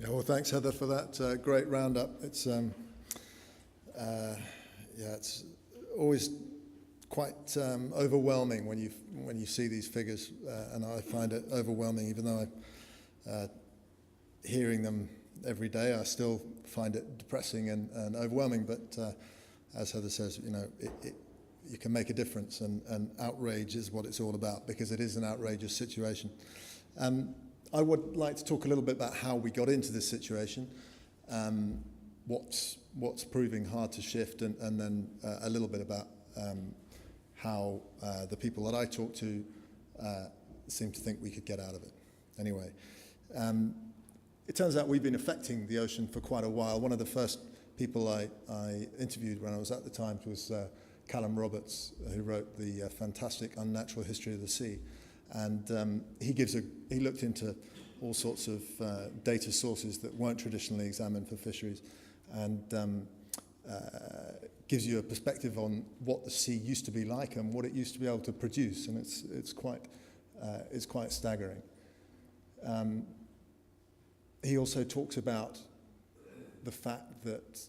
Yeah, well, thanks, Heather, for that great roundup. It's it's always quite overwhelming when you see these figures, and I find it overwhelming, even though I'm hearing them every day. I still find it depressing and overwhelming. But as Heather says, you can make a difference, and outrage is what it's all about, because it is an outrageous situation. I would like to talk a little bit about how we got into this situation, what's proving hard to shift, and then a little bit about how the people that I talk to seem to think we could get out of it. Anyway, it turns out we've been affecting the ocean for quite a while. One of the first people I interviewed when I was at the Times was Callum Roberts, who wrote the fantastic Unnatural History of the Sea. And he looked into all sorts of data sources that weren't traditionally examined for fisheries, and gives you a perspective on what the sea used to be like and what it used to be able to produce, and it's quite staggering. He also talks about the fact that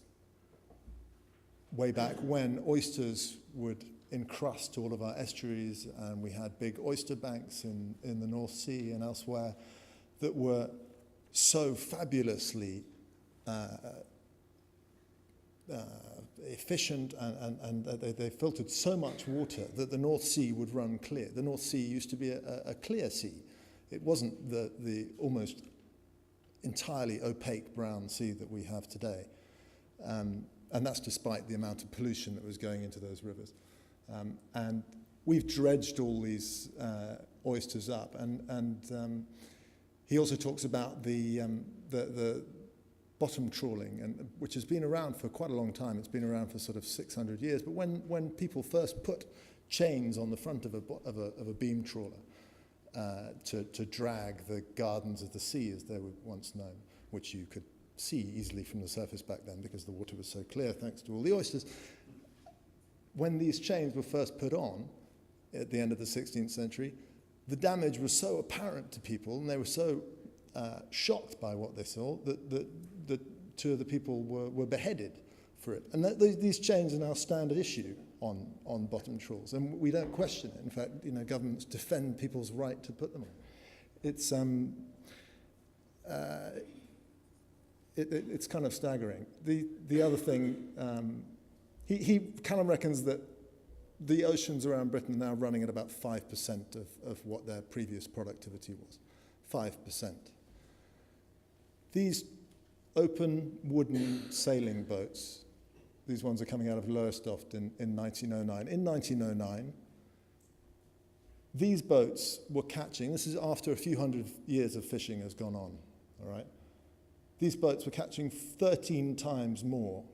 way back when, oysters would encrust all of our estuaries, and we had big oyster banks in the North Sea and elsewhere that were so fabulously efficient, and they filtered so much water that the North Sea would run clear. The North Sea used to be a clear sea. It wasn't the almost entirely opaque brown sea that we have today. And that's despite the amount of pollution that was going into those rivers. And we've dredged all these oysters up, and he also talks about the bottom trawling, which has been around for quite a long time. It's been around for sort of 600 years. But when people first put chains on the front of a beam trawler to drag the gardens of the sea, as they were once known, which you could see easily from the surface back then because the water was so clear thanks to all the oysters. When these chains were first put on at the end of the 16th century, the damage was so apparent to people, and they were so shocked by what they saw, that two of the people were beheaded for it. And these chains are now standard issue on bottom trawls, and we don't question it. In fact, governments defend people's right to put them on. It's kind of staggering. The other thing, Callum reckons that the oceans around Britain are now running at about 5% of what their previous productivity was. 5%. These open wooden sailing boats, these ones are coming out of Lowestoft in 1909. In 1909, these boats were catching, this is after a few hundred years of fishing has gone on, all right? These boats were catching 13 times more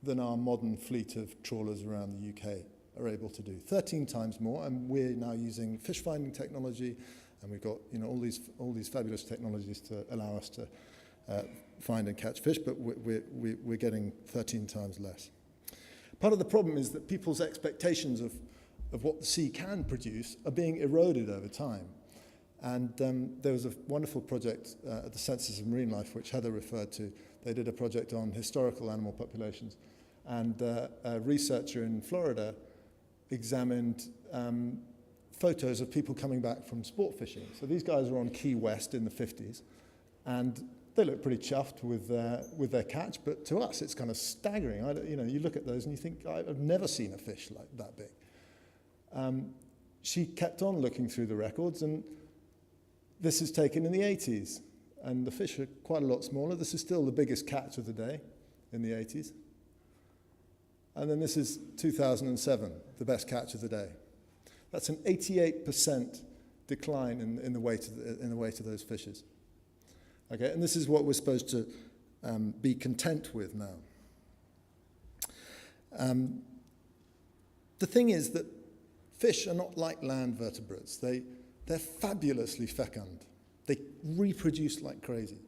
than our modern fleet of trawlers around the UK are able to do. 13 times more, and we're now using fish finding technology, and we've got all these fabulous technologies to allow us to find and catch fish, but we're getting 13 times less. Part of the problem is that people's expectations of what the sea can produce are being eroded over time. And there was a wonderful project at the Census of Marine Life, which Heather referred to. They did a project on historical animal populations. And a researcher in Florida examined photos of people coming back from sport fishing. So these guys were on Key West in the 50s, and they look pretty chuffed with their catch, but to us it's kind of staggering. You look at those and you think, I've never seen a fish like that big. She kept on looking through the records, and this is taken in the 80s, and the fish are quite a lot smaller. This is still the biggest catch of the day in the 80s. And then this is 2007, the best catch of the day. That's an 88% decline in the weight of those fishes. Okay, and this is what we're supposed to be content with now. The thing is that fish are not like land vertebrates. They're fabulously fecund. They reproduce like crazy.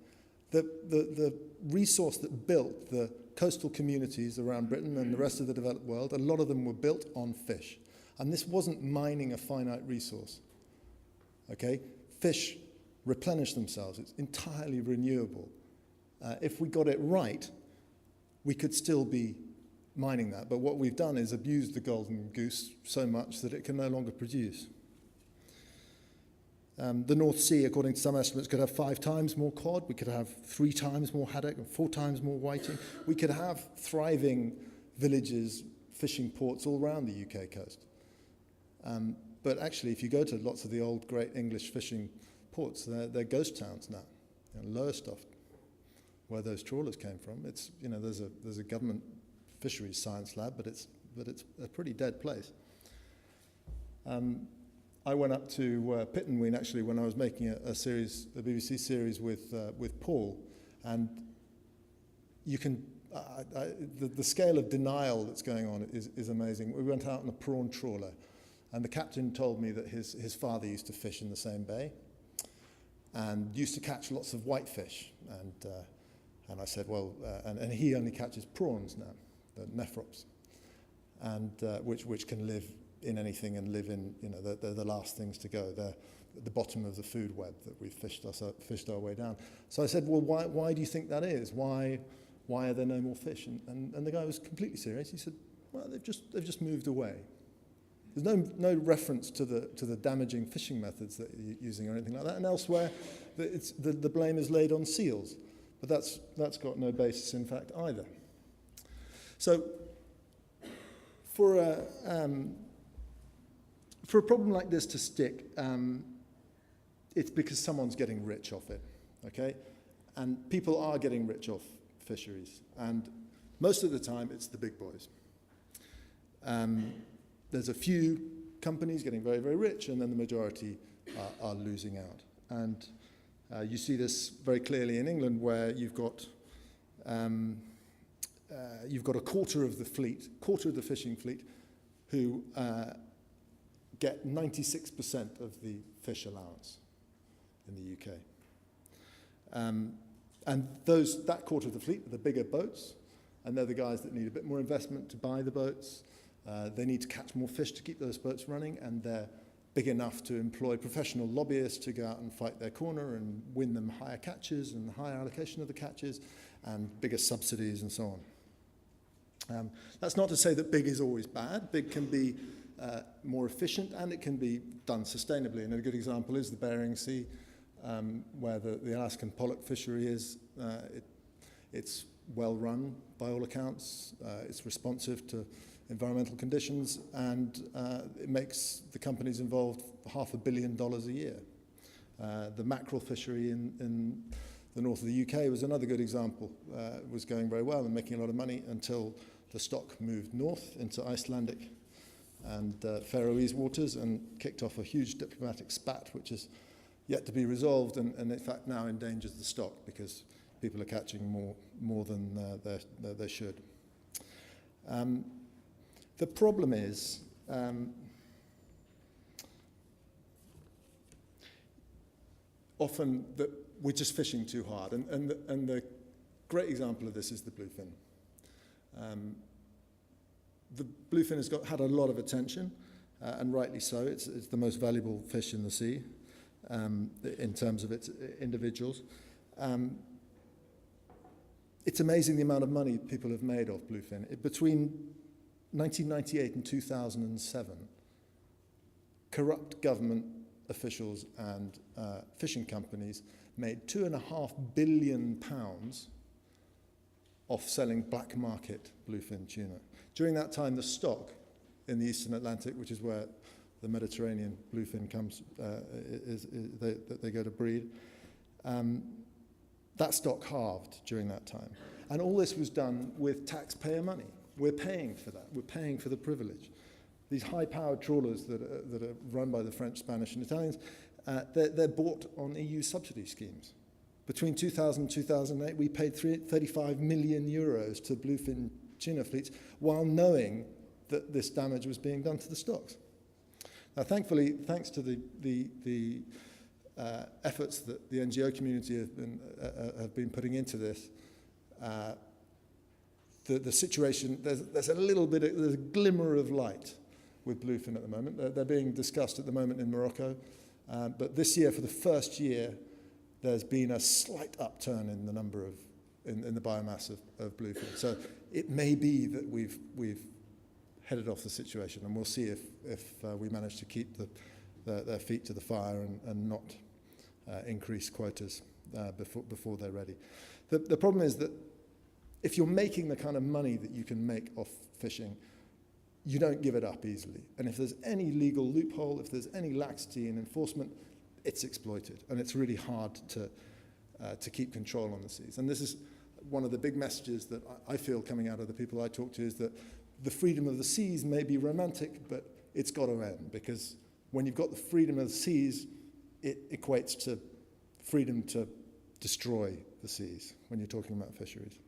The resource that built the coastal communities around Britain and the rest of the developed world, a lot of them were built on fish. And this wasn't mining a finite resource. Okay? Fish replenish themselves. It's entirely renewable. If we got it right, we could still be mining that. But what we've done is abused the golden goose so much that it can no longer produce. The North Sea, according to some estimates, could have 5 times more cod. We could have 3 times more haddock and 4 times more whiting. We could have thriving villages, fishing ports all around the UK coast. But actually, if you go to lots of the old great English fishing ports, they're ghost towns now. Lowestoft, where those trawlers came from, it's, there's a government fisheries science lab, but it's a pretty dead place. I went up to Pittenweem actually when I was making a BBC series with Paul, and you can the scale of denial that's going on is amazing. We went out on a prawn trawler, and the captain told me that his father used to fish in the same bay, and used to catch lots of whitefish, and I said, well, and he only catches prawns now, the nephrops, and which can live in anything and live in, they're the last things to go. They're at the bottom of the food web that we've fished our way down. So I said, well, why do you think that is? Why are there no more fish? And the guy was completely serious. He said, well, they've just moved away. There's no reference to the damaging fishing methods that you're using or anything like that. And elsewhere, the blame is laid on seals, but that's got no basis in fact either. So for a problem like this to stick, it's because someone's getting rich off it, okay? And people are getting rich off fisheries, and most of the time it's the big boys. There's a few companies getting very, very rich, and then the majority are losing out. And you see this very clearly in England, where you've got a quarter of the fishing fleet, who get 96% of the fish allowance in the UK. And that quarter of the fleet are the bigger boats, and they're the guys that need a bit more investment to buy the boats. They need to catch more fish to keep those boats running, and they're big enough to employ professional lobbyists to go out and fight their corner and win them higher catches and higher allocation of the catches and bigger subsidies and so on. That's not to say that big is always bad. Big can be more efficient, and it can be done sustainably. And a good example is the Bering Sea, where the Alaskan pollock fishery is. It's well run by all accounts. It's responsive to environmental conditions, and it makes the companies involved $500 million a year. The mackerel fishery in the north of the UK was another good example. It was going very well and making a lot of money until the stock moved north into Icelandic and Faroese waters and kicked off a huge diplomatic spat, which is yet to be resolved, and in fact now endangers the stock because people are catching more than they should. The problem is often that we're just fishing too hard, and the great example of this is the bluefin. The bluefin has had a lot of attention, and rightly so. It's the most valuable fish in the sea in terms of its individuals. It's amazing the amount of money people have made off bluefin. Between 1998 and 2007, corrupt government officials and fishing companies made £2.5 billion off selling black market bluefin tuna. During that time, the stock in the Eastern Atlantic, which is where the Mediterranean bluefin comes, they go to breed, that stock halved during that time. And all this was done with taxpayer money. We're paying for that. We're paying for the privilege. These high-powered trawlers that are run by the French, Spanish, and Italians, they're bought on EU subsidy schemes. Between 2000 and 2008, we paid 35 million euros to bluefin tuna fleets while knowing that this damage was being done to the stocks. Now, thankfully, thanks to the efforts that the NGO community have been putting into this, the situation, there's a glimmer of light with bluefin at the moment. They're being discussed at the moment in Morocco, but this year, for the first year, there's been a slight upturn in the number of in the biomass of bluefin. So it may be that we've headed off the situation, and we'll see if we manage to keep their feet to the fire and not increase quotas before they're ready. The problem is that if you're making the kind of money that you can make off fishing, you don't give it up easily. And if there's any legal loophole, if there's any laxity in enforcement, it's exploited. And it's really hard to keep control on the seas. And this is one of the big messages that I feel coming out of the people I talk to, is that the freedom of the seas may be romantic, but it's got to end, because when you've got the freedom of the seas, it equates to freedom to destroy the seas when you're talking about fisheries.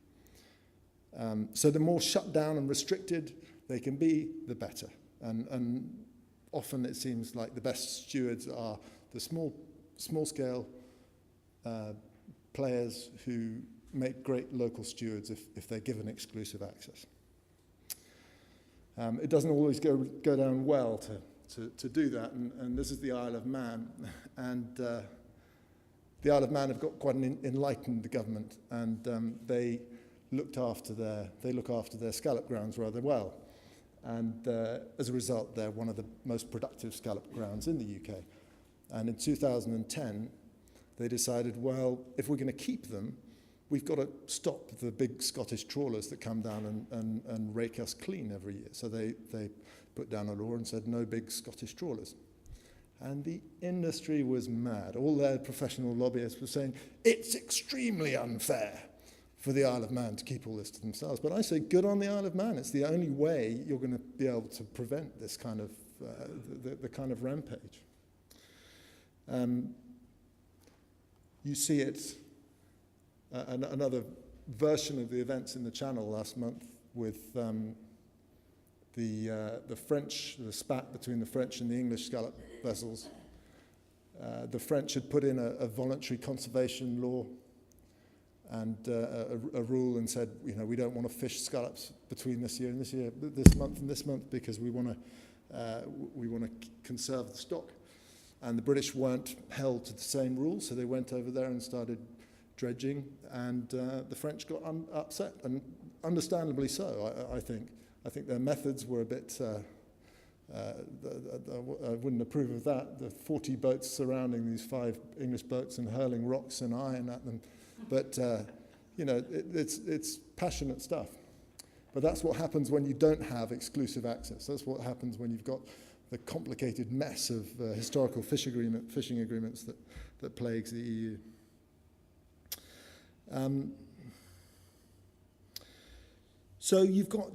So the more shut down and restricted they can be, the better. And often it seems like the best stewards are the small-scale players who make great local stewards if they're given exclusive access. It doesn't always go down well to do that, and this is the Isle of Man. And the Isle of Man have got quite an enlightened government, and they look after their scallop grounds rather well. And as a result, they're one of the most productive scallop grounds in the UK. And in 2010, they decided, well, if we're going to keep them, we've got to stop the big Scottish trawlers that come down and rake us clean every year. So they put down a law and said, no big Scottish trawlers. And the industry was mad. All their professional lobbyists were saying, it's extremely unfair for the Isle of Man to keep all this to themselves. But I say, good on the Isle of Man. It's the only way you're going to be able to prevent this kind of, the kind of rampage. You see it, another version of the events in the Channel last month with the French, the spat between the French and the English scallop vessels. The French had put in a voluntary conservation law and a rule, and said, we don't want to fish scallops between this year and this year, this month and this month, because we want to conserve the stock. And the British weren't held to the same rules, so they went over there and started dredging, and the French got upset, and understandably so, I think. I think their methods were a bit, I wouldn't approve of that, the 40 boats surrounding these 5 English boats and hurling rocks and iron at them. But, it's passionate stuff. But that's what happens when you don't have exclusive access. That's what happens when you've got the complicated mess of historical fishing agreements that plagues the EU. So you've got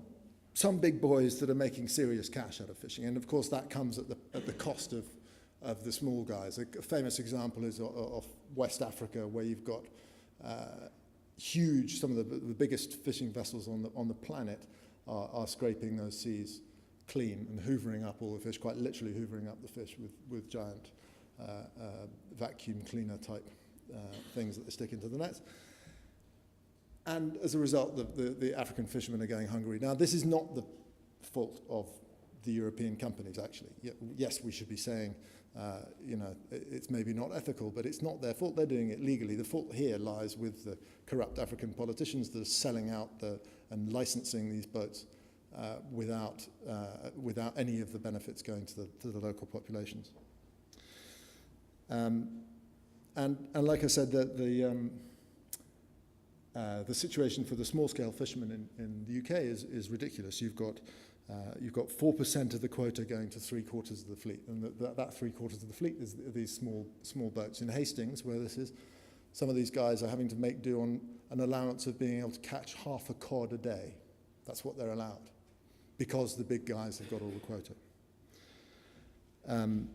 some big boys that are making serious cash out of fishing, and of course that comes at the cost of the small guys. A famous example is of West Africa, where you've got huge, some of the biggest fishing vessels on the planet are scraping those seas clean and hoovering up all the fish, quite literally hoovering up the fish with giant vacuum cleaner type things that they stick into the nets. And as a result, the African fishermen are going hungry. Now, this is not the fault of the European companies, actually. Yes, we should be saying, it's maybe not ethical, but it's not their fault. They're doing it legally. The fault here lies with the corrupt African politicians that are selling out and licensing these boats without any of the benefits going to the local populations. And like I said, the situation for the small-scale fishermen in the UK is ridiculous. You've got 4% of the quota going to 3/4 of the fleet, and that 3/4 of the fleet is these small boats. In Hastings, where this is, some of these guys are having to make do on an allowance of being able to catch half a cod a day. That's what they're allowed, because the big guys have got all the quota. And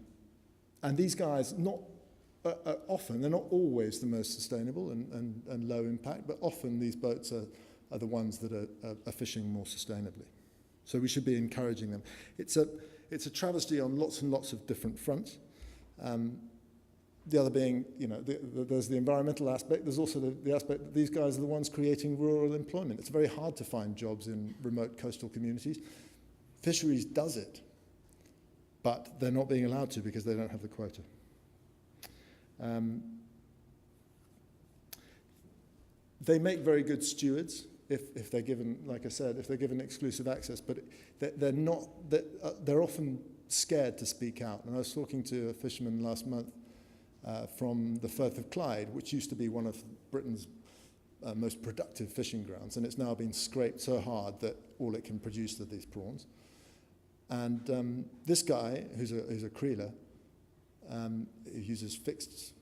these guys, often, they're not always the most sustainable and low impact, but often these boats are the ones that are fishing more sustainably. So we should be encouraging them. It's a travesty on lots and lots of different fronts. The other being, there's the environmental aspect. There's also the aspect that these guys are the ones creating rural employment. It's very hard to find jobs in remote coastal communities. Fisheries does it, but they're not being allowed to because they don't have the quota. They make very good stewards if they're given, like I said, if they're given exclusive access, but they're often scared to speak out. And I was talking to a fisherman last month from the Firth of Clyde, which used to be one of Britain's most productive fishing grounds, and it's now been scraped so hard that all it can produce are these prawns. And this guy, who's a creeler, he uses fixed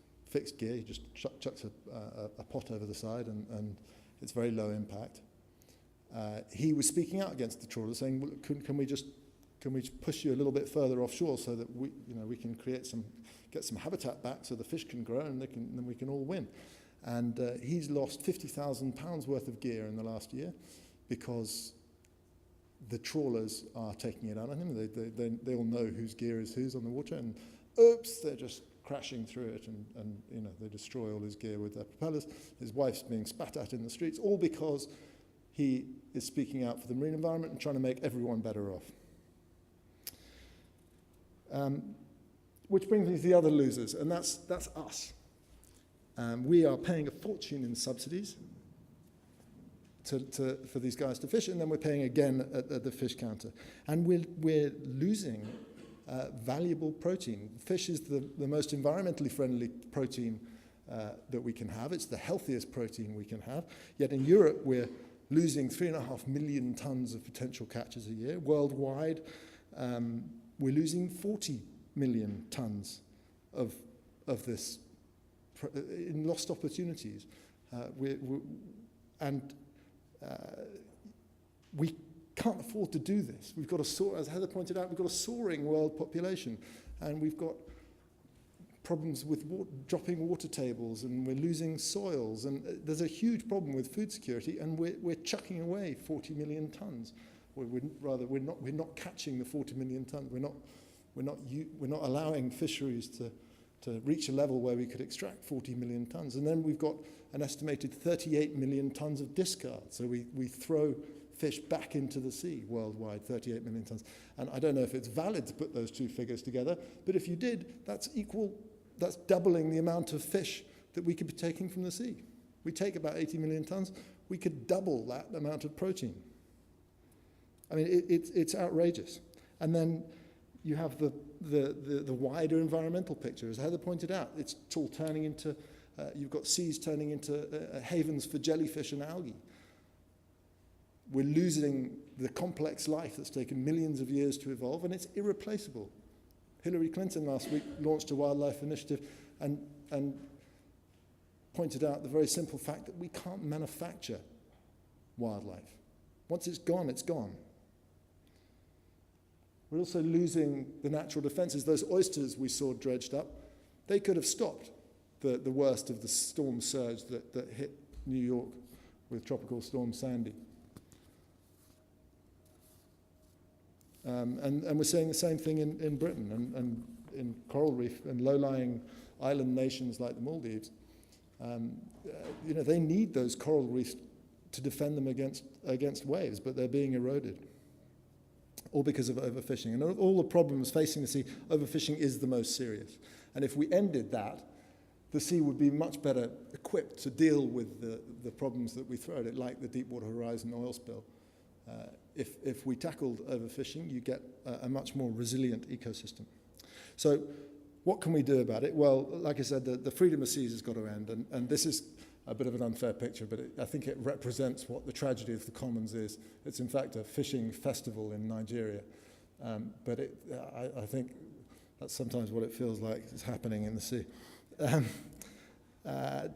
gear. He just chucks a pot over the side, and it's very low impact. He was speaking out against the trawler, saying, well, can we just push you a little bit further offshore so that we can get some habitat back so the fish can grow and then we can all win. And he's lost £50,000 worth of gear in the last year because the trawlers are taking it out on him. They all know whose gear is whose on the water, and oops, they're just crashing through it, and they destroy all his gear with their propellers. His wife's being spat at in the streets, all because he is speaking out for the marine environment and trying to make everyone better off. Which brings me to the other losers, and that's us. We are paying a fortune in subsidies for these guys to fish, and then we're paying again at the fish counter. And we're losing valuable protein. Fish is the most environmentally friendly protein that we can have. It's the healthiest protein we can have. Yet in Europe, we're losing 3.5 million tons of potential catches a year. Worldwide, we're losing 40 million tons of this in lost opportunities. We can't afford to do this. We've got as Heather pointed out, we've got a soaring world population, and we've got problems with dropping water tables, and we're losing soils, and there's a huge problem with food security, and we're chucking away 40 million tons. We're not catching the 40 million tons. We're not allowing fisheries to reach a level where we could extract 40 million tons. And then we've got an estimated 38 million tons of discard. So we throw fish back into the sea worldwide, 38 million tons. And I don't know if it's valid to put those two figures together, but if you did, that's doubling the amount of fish that we could be taking from the sea. We take about 80 million tons, we could double that amount of protein. I mean, it's outrageous. And then you have the wider environmental picture. As Heather pointed out, it's all turning into, you've got seas turning into havens for jellyfish and algae. We're losing the complex life that's taken millions of years to evolve, and it's irreplaceable. Hillary Clinton last week launched a wildlife initiative and pointed out the very simple fact that we can't manufacture wildlife. Once it's gone, it's gone. We're also losing the natural defenses. Those oysters we saw dredged up, they could have stopped the worst of the storm surge that hit New York with Tropical Storm Sandy. And we're seeing the same thing in Britain and in coral reef and low-lying island nations like the Maldives. They need those coral reefs to defend them against waves, but they're being eroded, all because of overfishing. And all the problems facing the sea, overfishing is the most serious. And if we ended that, the sea would be much better equipped to deal with the problems that we throw at it, like the Deepwater Horizon oil spill. If we tackled overfishing, you get a much more resilient ecosystem. So what can we do about it? Well, like I said, the freedom of seas has got to end, and this is a bit of an unfair picture, but I think it represents what the tragedy of the commons is. It's in fact a fishing festival in Nigeria, but I think that's sometimes what it feels like is happening in the sea.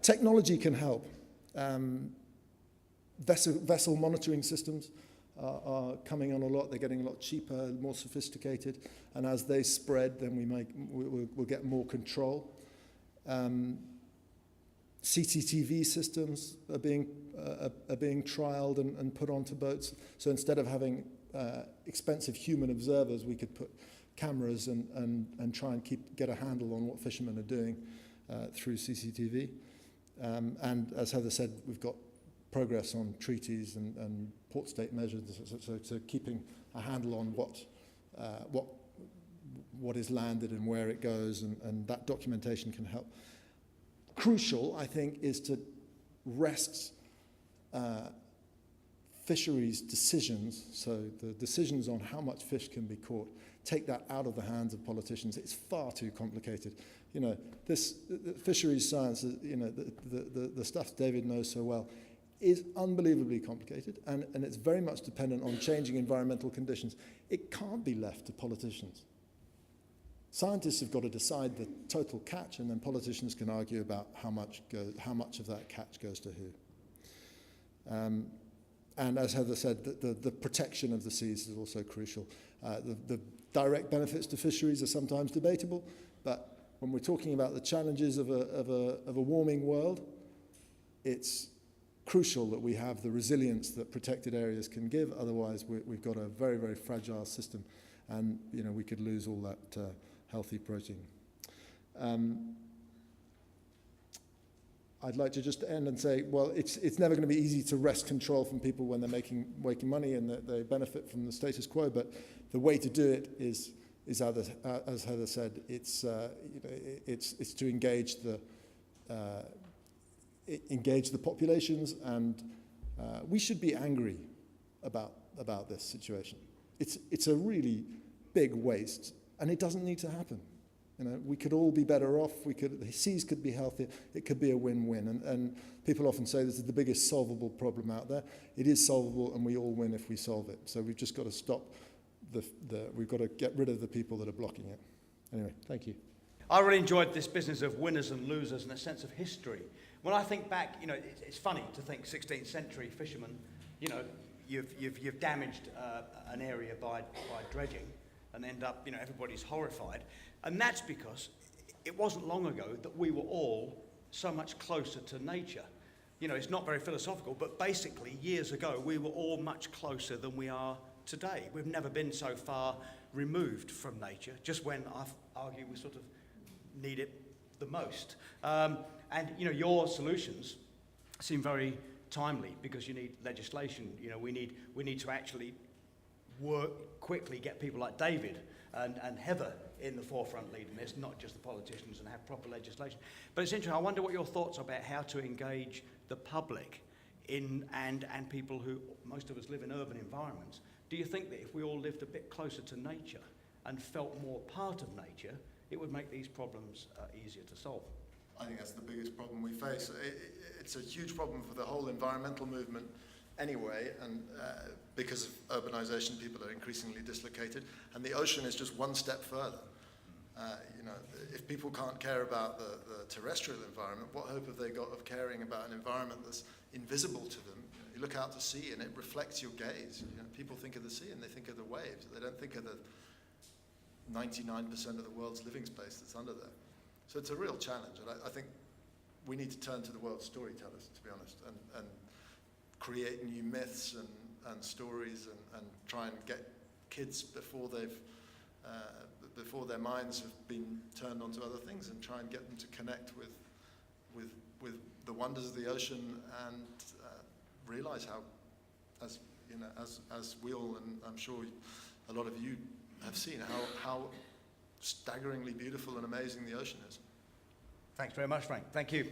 Technology can help. Vessel monitoring systems are coming on a lot. They're getting a lot cheaper, more sophisticated, and as they spread, then we'll get more control. CCTV systems are being trialed and put onto boats. So instead of having expensive human observers, we could put cameras and try and get a handle on what fishermen are doing through CCTV. And as Heather said, we've got progress on treaties and port state measures, so keeping a handle on what is landed and where it goes, and that documentation can help. Crucial, I think, is to wrest fisheries decisions, so the decisions on how much fish can be caught, take that out of the hands of politicians. It's far too complicated. You know, the fisheries science, you know, the stuff David knows so well, is unbelievably complicated, and it's very much dependent on changing environmental conditions. It can't be left to politicians. Scientists have got to decide the total catch, and then politicians can argue about how much of that catch goes to who. And as Heather said, the protection of the seas is also crucial. The direct benefits to fisheries are sometimes debatable, but when we're talking about the challenges of a warming world, it's crucial that we have the resilience that protected areas can give. Otherwise, we've got a very, very fragile system, and you know, we could lose all that healthy protein. I'd like to just end and say, well, it's never going to be easy to wrest control from people when they're making money and they benefit from the status quo. But the way to do it is as Heather said, it's to engage the populations, and we should be angry about this situation. It's a really big waste, and it doesn't need to happen. You know, we could all be better off. The seas could be healthier. It could be a win-win. And people often say this is the biggest solvable problem out there. It is solvable, and we all win if we solve it. So we've just got to stop we've got to get rid of the people that are blocking it. Anyway, thank you. I really enjoyed this business of winners and losers and a sense of history. When I think back, you know, it's funny to think 16th century fishermen, you know, you've damaged an area by dredging, and end up, you know, everybody's horrified. And that's because it wasn't long ago that we were all so much closer to nature. You know, it's not very philosophical, but basically years ago we were all much closer than we are today. We've never been so far removed from nature, just when I argue we sort of need it the most. And, you know, your solutions seem very timely because you need legislation. You know, we need to actually work quickly, get people like David and Heather in the forefront leading this, not just the politicians, and have proper legislation. But it's interesting. I wonder what your thoughts are about how to engage the public and people who, most of us live in urban environments. Do you think that if we all lived a bit closer to nature and felt more part of nature, it would make these problems easier to solve? I think that's the biggest problem we face. It's a huge problem for the whole environmental movement anyway, and because of urbanization, people are increasingly dislocated, and the ocean is just one step further. You know, if people can't care about the terrestrial environment, what hope have they got of caring about an environment that's invisible to them? You look out to sea and it reflects your gaze. You know, people think of the sea and they think of the waves. They don't think of the 99% of the world's living space that's under there. So it's a real challenge, and I think we need to turn to the world's storytellers, to be honest, and create new myths and stories and try and get kids before their minds have been turned onto other things, and try and get them to connect with the wonders of the ocean, and realize how, as you know, as we all, and I'm sure a lot of you have seen, how staggeringly beautiful and amazing the ocean is. Thanks very much, Frank. Thank you.